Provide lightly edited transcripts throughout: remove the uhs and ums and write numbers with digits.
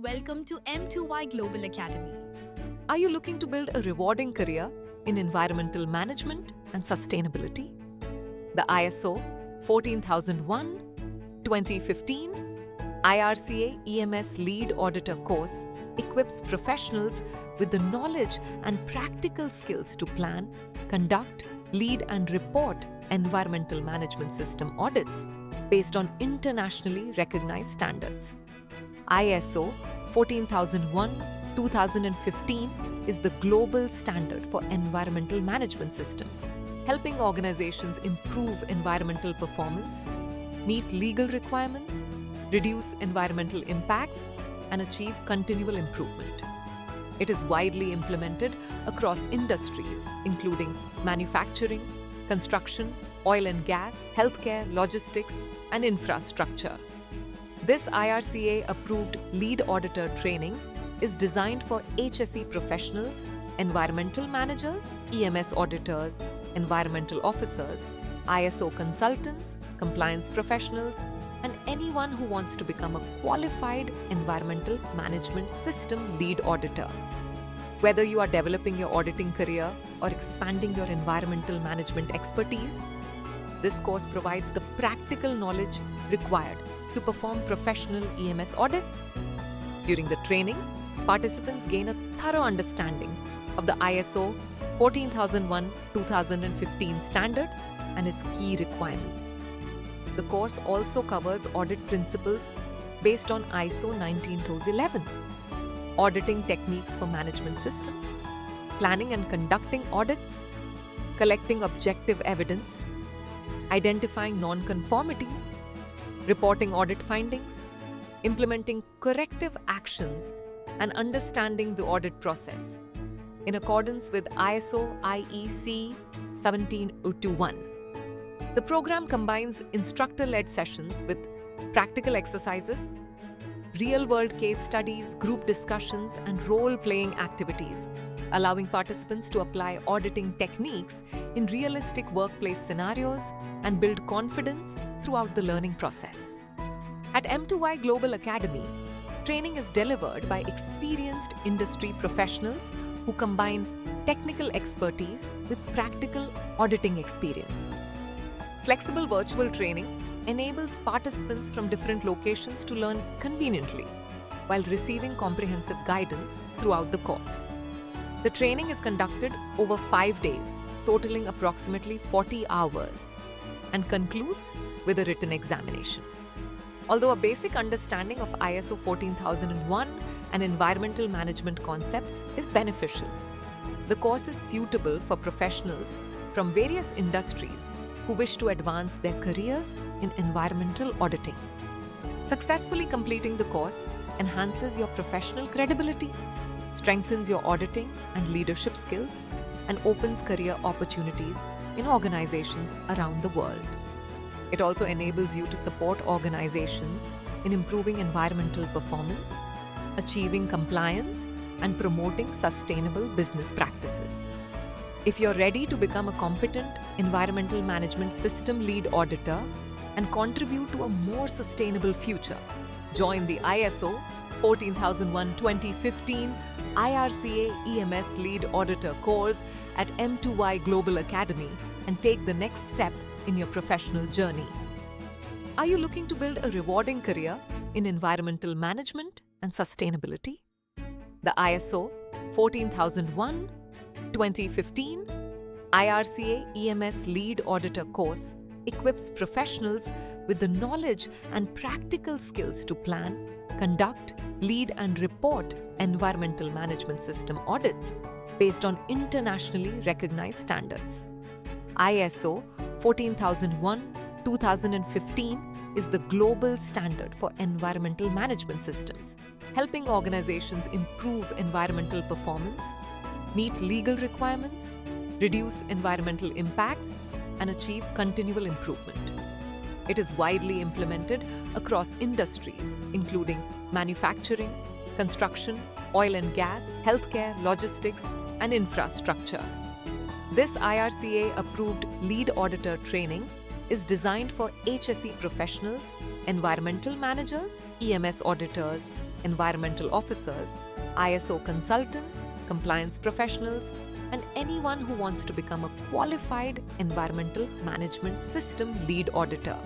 Welcome to M2Y Global Academy. Are you looking to build a rewarding career in environmental management and sustainability? The ISO 14001-2015 IRCA EMS Lead Auditor Course equips professionals with the knowledge and practical skills to plan, conduct, lead and report environmental management system audits based on internationally recognized standards. ISO 14001-2015 is the global standard for environmental management systems, helping organizations improve environmental performance, meet legal requirements, reduce environmental impacts, and achieve continual improvement. It is widely implemented across industries, including manufacturing, construction, oil and gas, healthcare, logistics, and infrastructure. This IRCA-approved lead auditor training is designed for HSE professionals, environmental managers, EMS auditors, environmental officers, ISO consultants, compliance professionals, and anyone who wants to become a qualified environmental management system lead auditor. Whether you are developing your auditing career or expanding your environmental management expertise, this course provides the practical knowledge required to perform professional EMS audits. During the training, participants gain a thorough understanding of the ISO 14001-2015 standard and its key requirements. The course also covers audit principles based on ISO 19011, auditing techniques for management systems, planning and conducting audits, collecting objective evidence, identifying non-conformities, reporting audit findings, implementing corrective actions, and understanding the audit process in accordance with ISO IEC 17021. The program combines instructor-led sessions with practical exercises, real-world case studies, group discussions, and role-playing activities, allowing participants to apply auditing techniques in realistic workplace scenarios and build confidence throughout the learning process. At M2Y Global Academy, training is delivered by experienced industry professionals who combine technical expertise with practical auditing experience. Flexible virtual training enables participants from different locations to learn conveniently while receiving comprehensive guidance throughout the course. The training is conducted over 5 days, totaling approximately 40 hours, and concludes with a written examination. Although a basic understanding of ISO 14001 and environmental management concepts is beneficial, the course is suitable for professionals from various industries who wish to advance their careers in environmental auditing. Successfully completing the course enhances your professional credibility, strengthens your auditing and leadership skills, and opens career opportunities in organizations around the world. It also enables you to support organizations in improving environmental performance, achieving compliance, and promoting sustainable business practices. If you're ready to become a competent environmental management system lead auditor and contribute to a more sustainable future, join the ISO 14001-2015 IRCA EMS Lead Auditor Course at M2Y Global Academy and take the next step in your professional journey. Are you looking to build a rewarding career in environmental management and sustainability? The ISO 14001-2015 IRCA EMS Lead Auditor Course equips professionals with the knowledge and practical skills to plan, conduct, lead and report environmental management system audits based on internationally recognized standards. ISO 14001-2015 is the global standard for environmental management systems, helping organizations improve environmental performance, meet legal requirements, reduce environmental impacts, and achieve continual improvement. It is widely implemented across industries, including manufacturing, construction, oil and gas, healthcare, logistics, and infrastructure. This IRCA-approved lead auditor training is designed for HSE professionals, environmental managers, EMS auditors, environmental officers, ISO consultants, compliance professionals, and anyone who wants to become a qualified environmental management system lead auditor.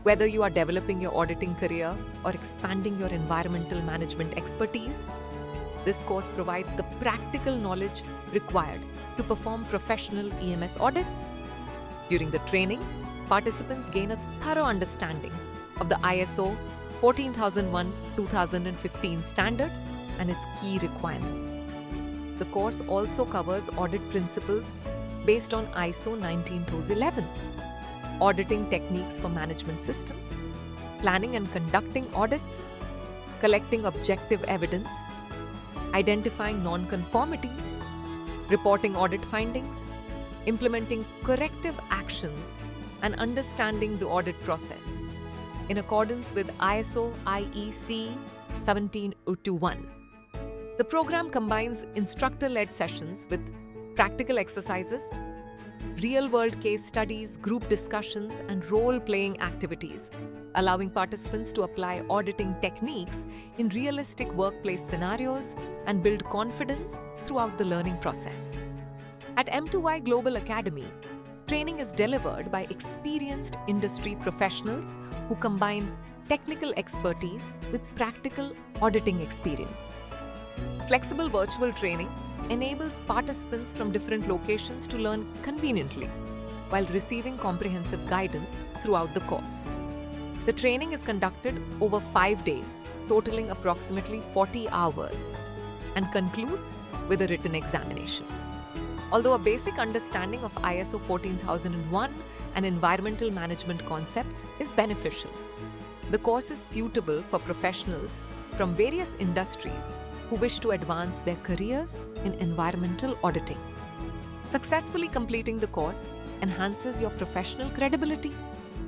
Whether you are developing your auditing career or expanding your environmental management expertise, this course provides the practical knowledge required to perform professional EMS audits. During the training, participants gain a thorough understanding of the ISO 14001:2015 standard and its key requirements. The course also covers audit principles based on ISO 19011, auditing techniques for management systems, planning and conducting audits, collecting objective evidence, identifying non-conformities, reporting audit findings, implementing corrective actions, and understanding the audit process in accordance with ISO IEC 17021. The program combines instructor-led sessions with practical exercises, real-world case studies, group discussions, and role-playing activities, allowing participants to apply auditing techniques in realistic workplace scenarios and build confidence throughout the learning process. At M2Y Global Academy, training is delivered by experienced industry professionals who combine technical expertise with practical auditing experience. Flexible virtual training enables participants from different locations to learn conveniently while receiving comprehensive guidance throughout the course. The training is conducted over 5 days, totaling approximately 40 hours, and concludes with a written examination. Although a basic understanding of ISO 14001 and environmental management concepts is beneficial, the course is suitable for professionals from various industries who wish to advance their careers in environmental auditing. Successfully completing the course enhances your professional credibility,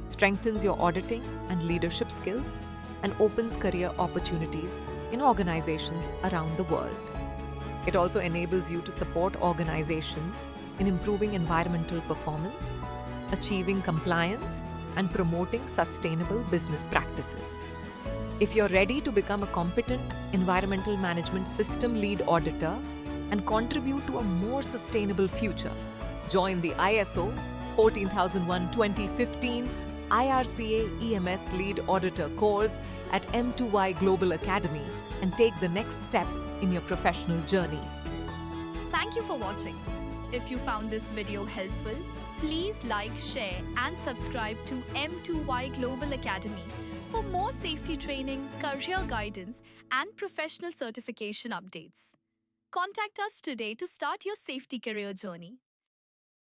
strengthens your auditing and leadership skills, and opens career opportunities in organizations around the world. It also enables you to support organizations in improving environmental performance, achieving compliance, and promoting sustainable business practices. If you're ready to become a competent environmental management system lead auditor and contribute to a more sustainable future, join the ISO 14001:2015 IRCA EMS Lead Auditor Course at M2Y Global Academy and take the next step in your professional journey. Thank you for watching. If you found this video helpful, please like, share, and subscribe to M2Y Global Academy for more safety training, career guidance, and professional certification updates. Contact us today to start your safety career journey.